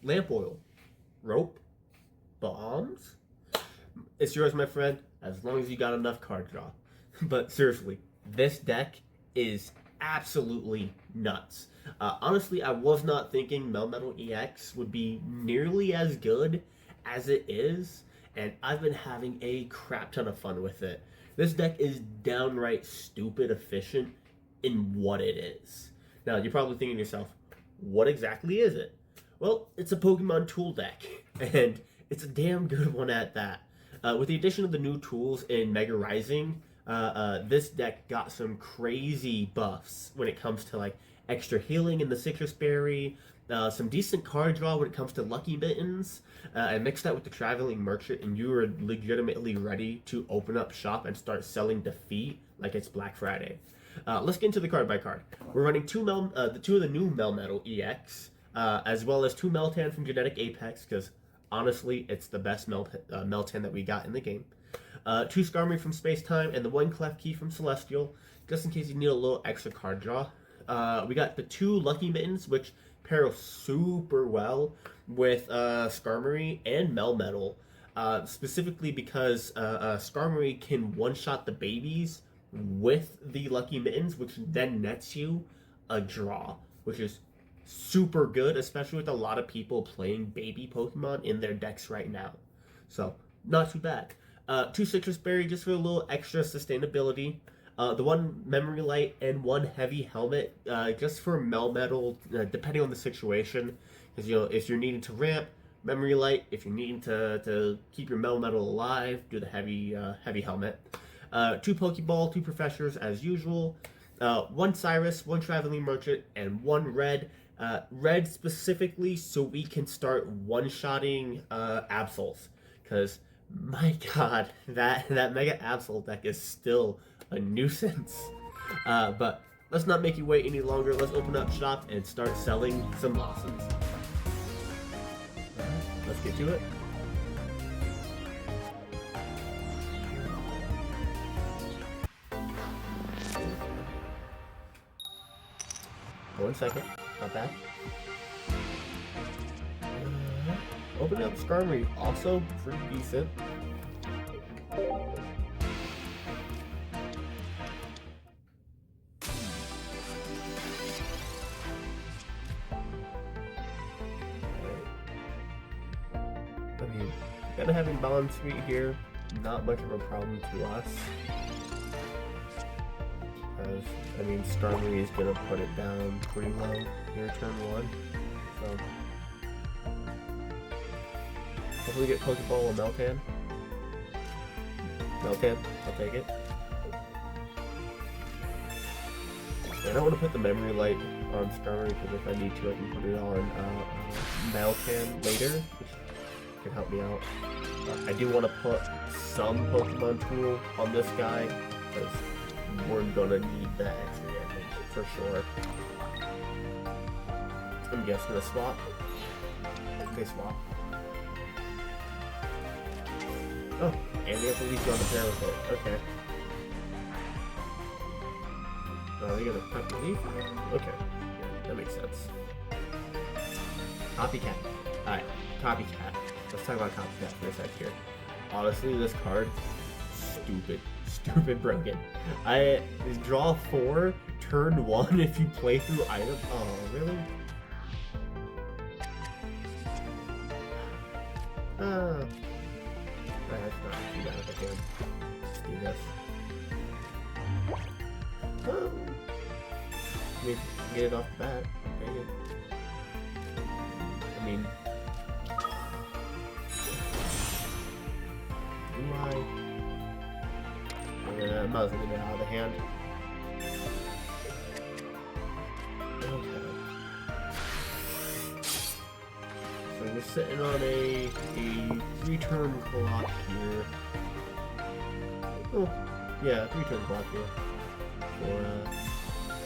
lamp oil, rope, bombs. It's yours, my friend, as long as you got enough card draw. But seriously, this deck is absolutely nuts. Honestly, I was not thinking Melmetal EX would be nearly as good as it is, and I've been having a crap ton of fun with it. This deck is downright stupid efficient in what it is. Now, you're probably thinking to yourself, what exactly is it? Well, it's a Pokemon tool deck, and it's a damn good one at that. With the addition of the new tools in Mega Rising, this deck got some crazy buffs when it comes to like extra healing in the Citrus Berry, some decent card draw when it comes to Lucky Mittens. I mixed that with the Traveling Merchant, and you are legitimately ready to open up shop and start selling defeat like it's Black Friday. Let's get into the card by card. We're running two of the new Melmetal EX, as well as two Meltan from Genetic Apex, because honestly, it's the best Meltan that we got in the game. Two Skarmory from Space Time, and the one Clef Key from Celestial, just in case you need a little extra card draw. We got the two Lucky Mittens, which pair super well with Skarmory and Melmetal, specifically because Skarmory can one-shot the babies with the Lucky Mittens, which then nets you a draw, which is super good, especially with a lot of people playing baby Pokemon in their decks right now. So, not too bad. Two Citrus Berry just for a little extra sustainability. The one Memory Light and one Heavy Helmet, just for Melmetal, depending on the situation. Because, you know, if you're needing to ramp, Memory Light. If you're needing to keep your Melmetal alive, do the Heavy Helmet. Two Pokeball, two Professors as usual. One Cyrus, one Traveling Merchant, and one Red. Red specifically so we can start one-shotting Absols. Because, my god, that Mega Absol deck is still a nuisance. But let's not make you wait any longer. Let's open up shop and start selling some losses. Let's get to it. One second, not bad. Opening up Skarmory, also pretty decent. I mean, kind of having Bond Suite here, not much of a problem to us. Because, I mean, Skarmory is going to put it down pretty low here turn 1. So, hopefully get Pokeball or Meltan. Meltan, I'll take it. I don't want to put the Memory Light on Skarmory because if I need to, I can put it on Meltan later, which can help me out. I do want to put some Pokemon Tool on this guy because we're gonna need that extra damage for sure. I'm guessing a swap. They swap. Oh, and they have to leave you on the pair with it. Okay. Oh, they gotta cut the leaf? Okay. Yeah, that makes sense. Copycat. Alright, Copycat. Let's talk about Copycat for a sec here. Honestly, this card, stupid broken. I draw 4, turn 1 if you play through item. Oh, really? That's not too bad if I can. Let's do this. Get it off the bat. Okay. I mean, do I? I might as well get it out of the hand. Okay. So we're sitting on a 3-turn clock here. Oh, yeah, 3-turn clock here.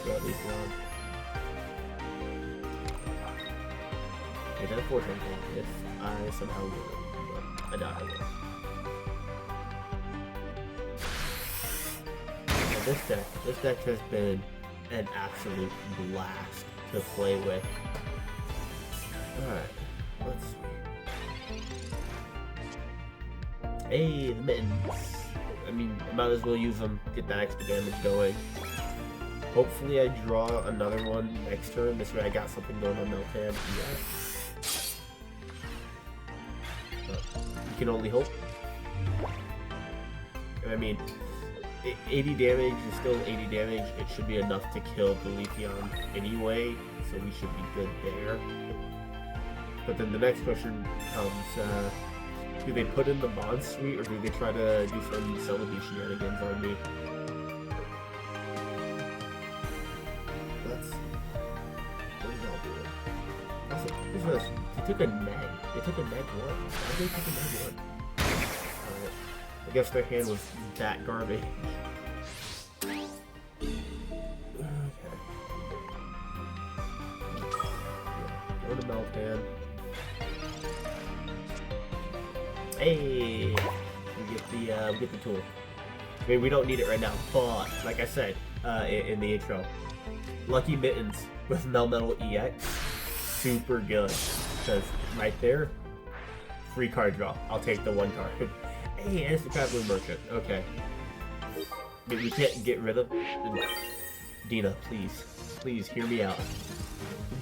For at least one. Okay, then a 4-turn clock if I somehow win, but I doubt I will. This deck has been an absolute blast to play with. Alright, Hey, the mittens. I mean, I might as well use them, get that extra damage going. Hopefully I draw another one next turn. This way I got something going on Meltan. Yeah. But you can only hope. I mean, 80 damage is still 80 damage. It should be enough to kill the Leafeon anyway, so we should be good there. But then the next question comes, do they put in the Bond Suite, or do they try to do some Celebi shenanigans on me? What is that doing? Also, who's this? They took a neg. They took a neg 1. Why did they take a neg 1? Alright. I guess their hand was that garbage. Okay. Go to Meltan. Hey! We get the tool. I mean, we don't need it right now, but like I said in the intro, Lucky Mittens with Melmetal EX, super good. Because right there, free card draw. I'll take the 1 card. Hey, and it's the Traveling Merchant. Okay. But we can't get rid of Dina, please hear me out.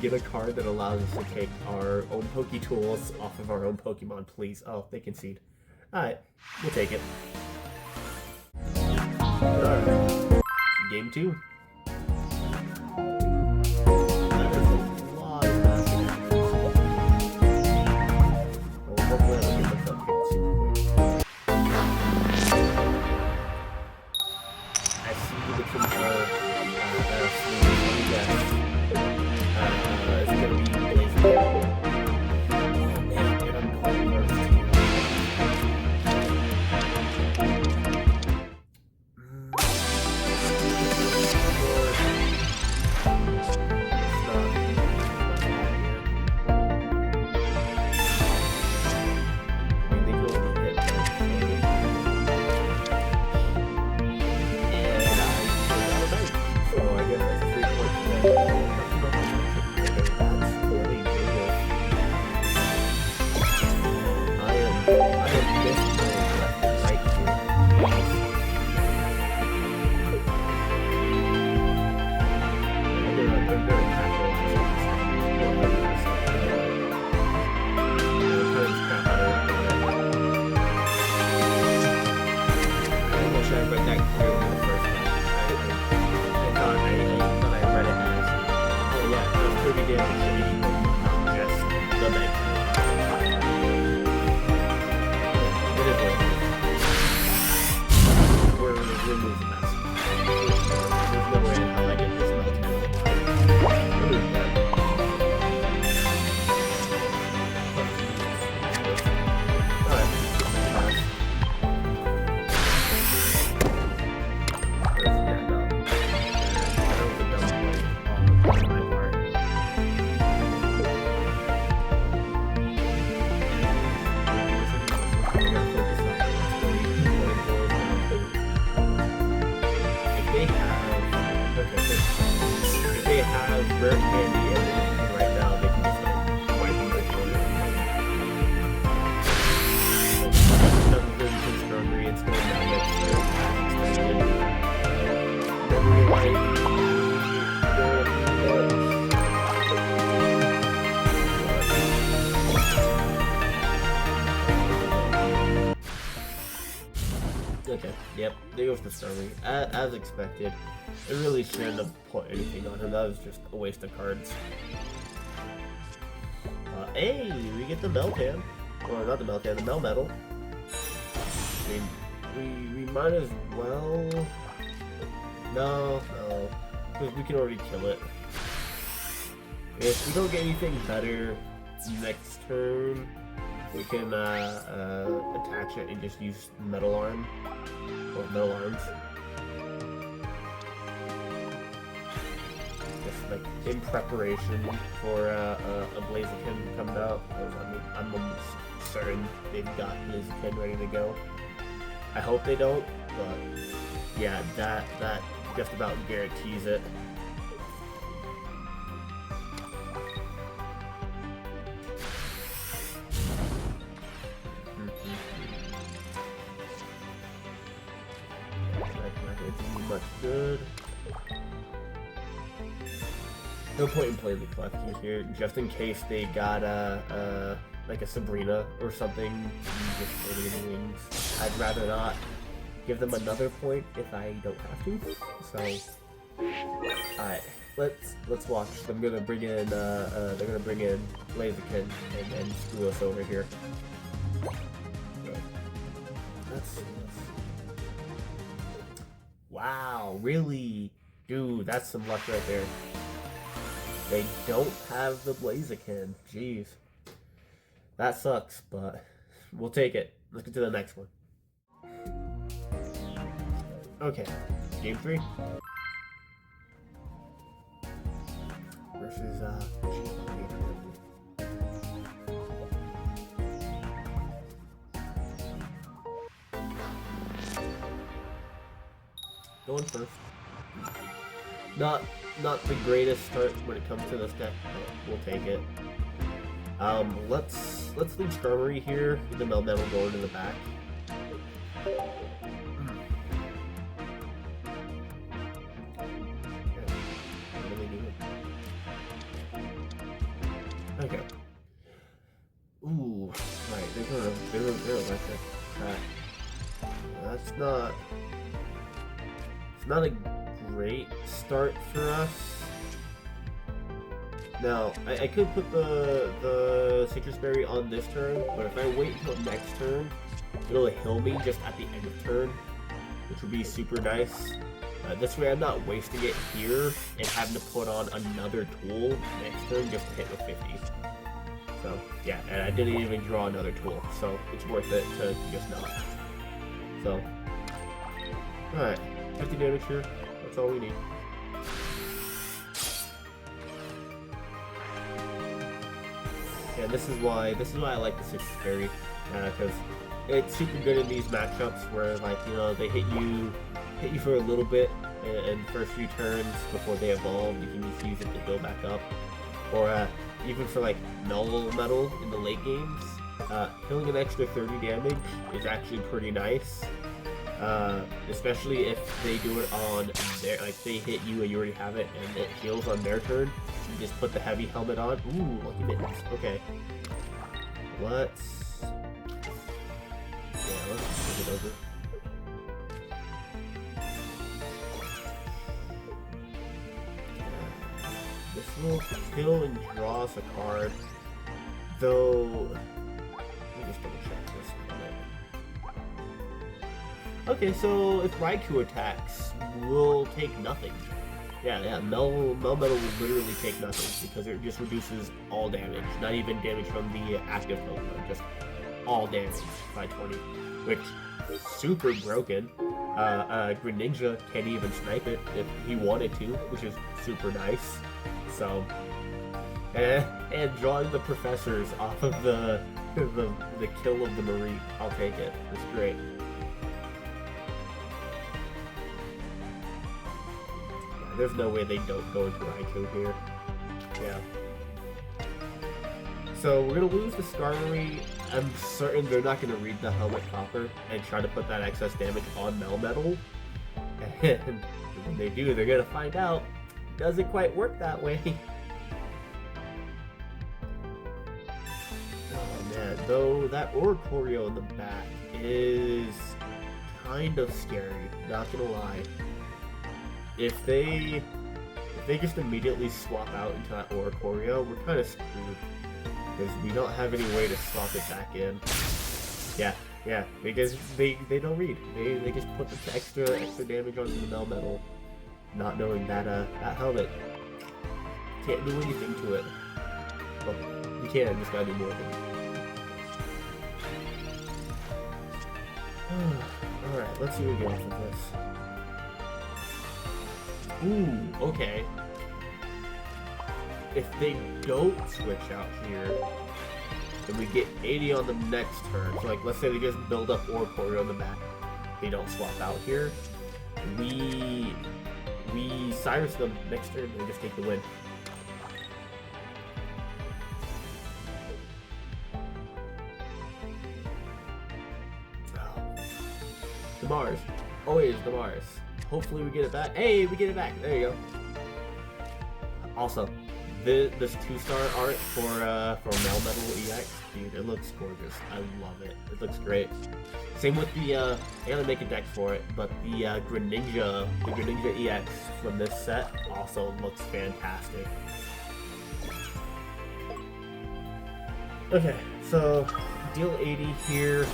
Get a card that allows us to take our own Poke Tools off of our own Pokemon, please. Oh, they concede. Alright, we'll take it. Alright. Game 2. That is a lot of magic. Well, hopefully I don't get myself hit too quick. I see the control. It's gonna be Blazing. Oh man, and I'm going first. Rare candy and anything right now, they can just like wipe them right for it. Strawberry, it's going down next year. Memory light. Okay, yep, there goes the Strawberry. As expected. I really shouldn't have put anything on him, that was just a waste of cards. Hey, we get the Meltan. Or not the Meltan, the Melmetal. I mean, we might as well... No. Because we can already kill it. If we don't get anything better next turn, we can attach it and just use Metal Arm. Or Metal Arms. Like in preparation for a Blaziken coming out. I'm almost certain they've got Blaziken ready to go. I hope they don't, but yeah, that just about guarantees it. much good. No point in playing the collectors here, just in case they got like a Sabrina or something. Just for the wings. I'd rather not give them another point if I don't have to. So, alright, let's watch. I'm gonna bring in they're gonna bring in Blaziken and screw us over here. So, let's wow, really? Dude, that's some luck right there. They don't have the Blaziken. Jeez. That sucks, but we'll take it. Let's get to the next one. Okay, game 3. Versus, going first. Not the greatest start when it comes to this deck, but we'll take it. Let's leave Skarmory here, with the Melmetal going to the back. Okay. Ooh, right, they're like that. That's not... It's not a great start for us. Now, I could put the Citrus Berry on this turn, but if I wait until next turn, it'll heal me just at the end of turn, which would be super nice. This way I'm not wasting it here and having to put on another tool next turn just to hit with 50. So, yeah, and I didn't even draw another tool, so it's worth it to just not. So, alright, 50 damage here, that's all we need. And this is why I like the Citrus Berry, because it's super good in these matchups where, like, you know, they hit you for a little bit and for a few turns before they evolve. You can just use it to build back up, or even for like Melmetal in the late games, killing an extra 30 damage is actually pretty nice. Especially if they do it on their, like they hit you and you already have it and it heals on their turn. You just put the heavy helmet on. Ooh, lucky mittens. Okay. Let's take it over. This will kill and draw us a card. Though, let me just double check this a minute. Okay, so if Raikou attacks, we'll take nothing. Yeah, Melmetal will literally take nothing because it just reduces all damage, not even damage from the active Pokemon, just all damage by 20, which is super broken. Greninja can't even snipe it if he wanted to, which is super nice. So, and drawing the professors off of the kill of the Marie, I'll take it. It's great. There's no way they don't go into Raikou here. Yeah. So we're gonna lose the Skarmory. I'm certain they're not gonna read the Helmet Copper and try to put that excess damage on Melmetal. And when they do, they're gonna find out it doesn't quite work that way. Oh man, though that Oricorio in the back is kind of scary, not gonna lie. If they just immediately swap out into that Oricorio, we're kind of screwed. Because we don't have any way to swap it back in. Yeah, because they don't read. They just put the extra damage onto the Melmetal, not knowing that that helmet can't do anything to it. Well, you can, just gotta do more of it. Alright, let's see what we get off of this. Ooh, okay. If they don't switch out here, then we get 80 on the next turn. So, like, let's say they just build up Oricorio on the back. They don't swap out here. We Cyrus them next turn and just take the win. Oh. The Mars. Always the Mars. hopefully we get it back. Hey, we get it back. There you go. Also, this 2-star art for Melmetal EX, dude, it looks gorgeous. I love it. It looks great. Same with the I gotta make a deck for it, but the Greninja EX from this set also looks fantastic. Okay, so deal 80 here.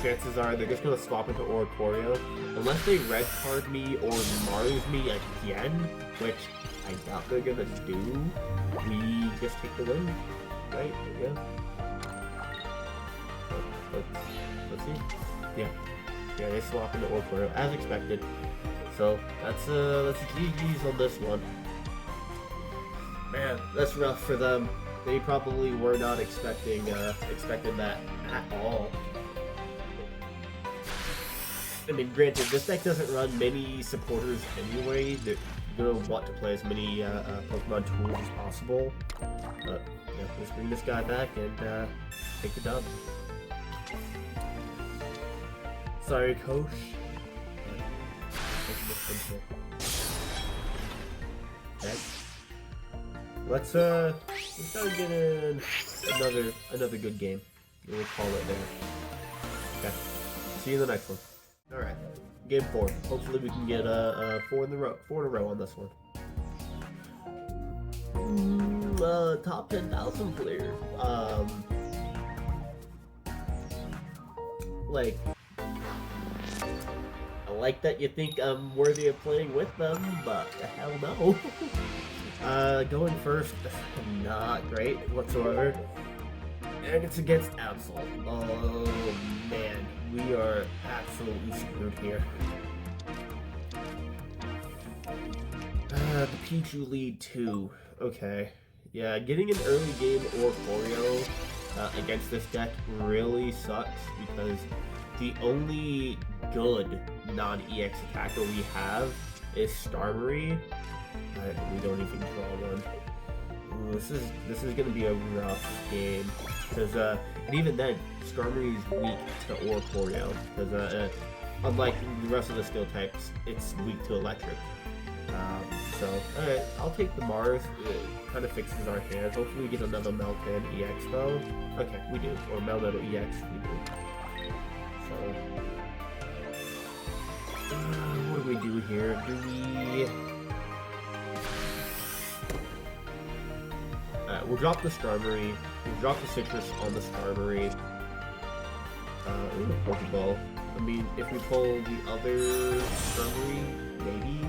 Chances are they're just gonna swap into Oricorio. Unless they red card me or Mars me again, which I doubt they're gonna do. We just take the win, right? Yeah. Let's see. Yeah, they swap into Oricorio as expected. So that's GG's on this one. Man, that's rough for them. They probably were not expecting that at all. I mean, granted, this deck doesn't run many supporters anyway. They're gonna want to play as many Pokemon tools as possible. But yeah, let's bring this guy back and take the dub. Sorry, Coach. Okay. Let's try to get in another good game. We'll call it there. Okay. See you in the next one. All right. Game 4. Hopefully we can get 4 in a row on this one. Top 10,000 players. Like, I like that you think I'm worthy of playing with them, but hell no. Going first, not great whatsoever. And it's against Absol. Oh man, we are absolutely screwed here. The Pichu lead 2. Okay. Yeah, getting an early game Oricorio against this deck really sucks because the only good non-EX attacker we have is Starmie. We don't even draw one. Ooh, this is gonna be a rough game because and even then, Starmie is weak to Oricorio because unlike the rest of the skill types, it's weak to electric. So alright, I'll take the Mars. It kind of fixes our hands. Hopefully we get another Meltan EX though. Okay, we do, or Melmetal EX, we do. So what do we do here? Do we? We'll drop the Starmie. We'll drop the Citrus on the Starmie. Pokeball. I mean, if we pull the other Starmie, maybe.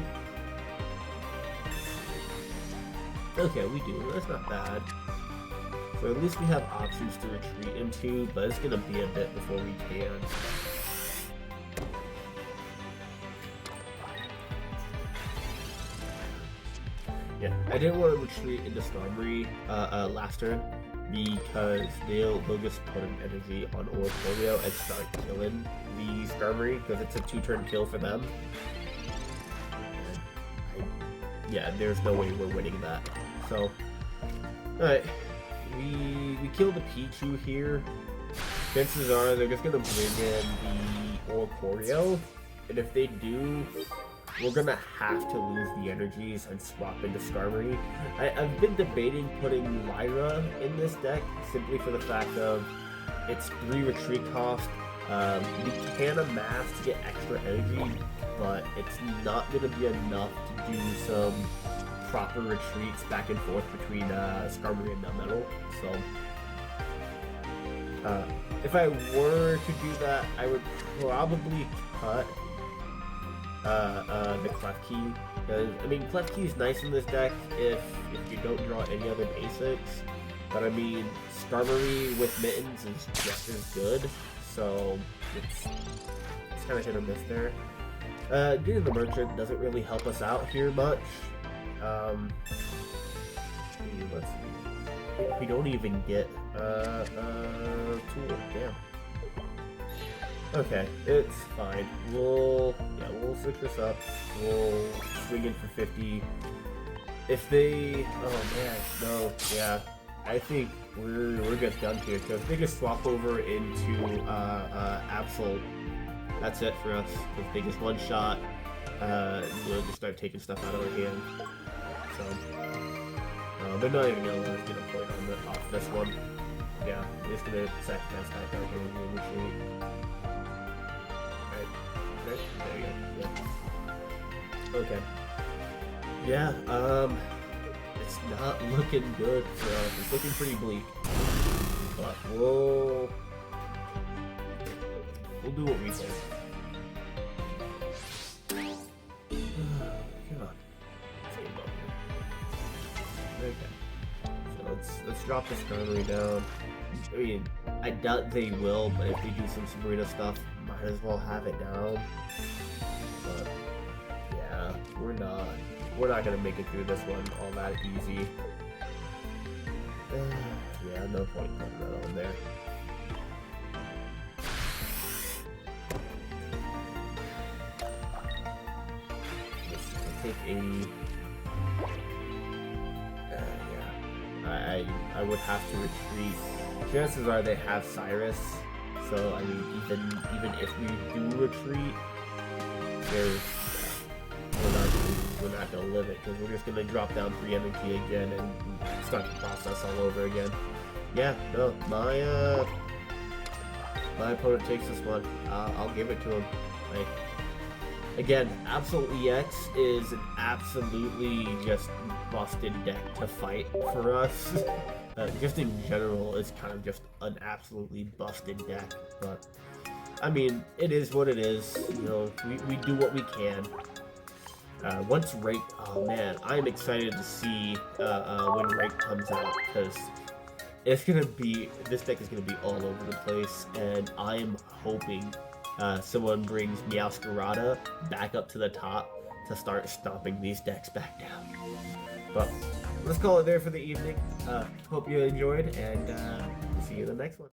Okay, we do. That's not bad. So at least we have options to retreat into, but it's gonna be a bit before we can. Yeah, I didn't want to retreat into Starmie last turn because they'll just put an energy on Oricorio and start killing the Starmie because it's a 2-turn kill for them. Yeah, there's no way we're winning that. So, alright, we kill the Pichu here. Chances are they're just gonna bring in the Oricorio, and if they do, we're gonna have to lose the energies and swap into Starmie. I've been debating putting Lyra in this deck simply for the fact of it's 3 retreat cost. We can amass to get extra energy, but it's not gonna be enough to do some proper retreats back and forth between Starmie and Melmetal. So if I were to do that, I would probably cut the Klefki, because I mean Klefki is nice in this deck if you don't draw any other basics, but I mean Starmie with Mittens is just as good, so it's kind of hit or miss there. Getting the Merchant doesn't really help us out here much. Let's see. We don't even get tool. Damn. Okay, it's fine. We'll Citrus up. We'll swing in for 50. If they, oh man, no, yeah, I think we're just done here because they just swap over into Absol. That's it for us. If they just one shot, we'll just start taking stuff out of our hand. So, they're not even gonna let us get a point on off this one. Yeah, we're just gonna sacrifice that card here and retreat. Right, there you go. Yeah. Okay. Yeah, it's not looking good for us. It's looking pretty bleak. But we'll do what we can. Come on. Okay. So let's drop this armory down. I mean, I doubt they will, but if we do some Sabrina stuff, might as well have it down. But yeah, we're not gonna make it through this one all that easy. Yeah, no point putting that on there. Let's take 80. Yeah, I would have to retreat. Chances are they have Cyrus, so I mean, even if we do retreat, we're not gonna live it because we're just gonna drop down 3 energy again and start the process all over again. Yeah, no, my opponent takes this one. I'll give it to him. Like, again, Absolute EX is an absolutely just busted deck to fight for us. Just in general, it's kind of just an absolutely busted deck. But I mean, it is what it is. You know, we do what we can. Once Rake, oh man, I'm excited to see when Rake comes out because this deck is gonna be all over the place, and I'm hoping someone brings Meowscarada back up to the top to start stomping these decks back down. But let's call it there for the evening. Hope you enjoyed, and see you in the next one.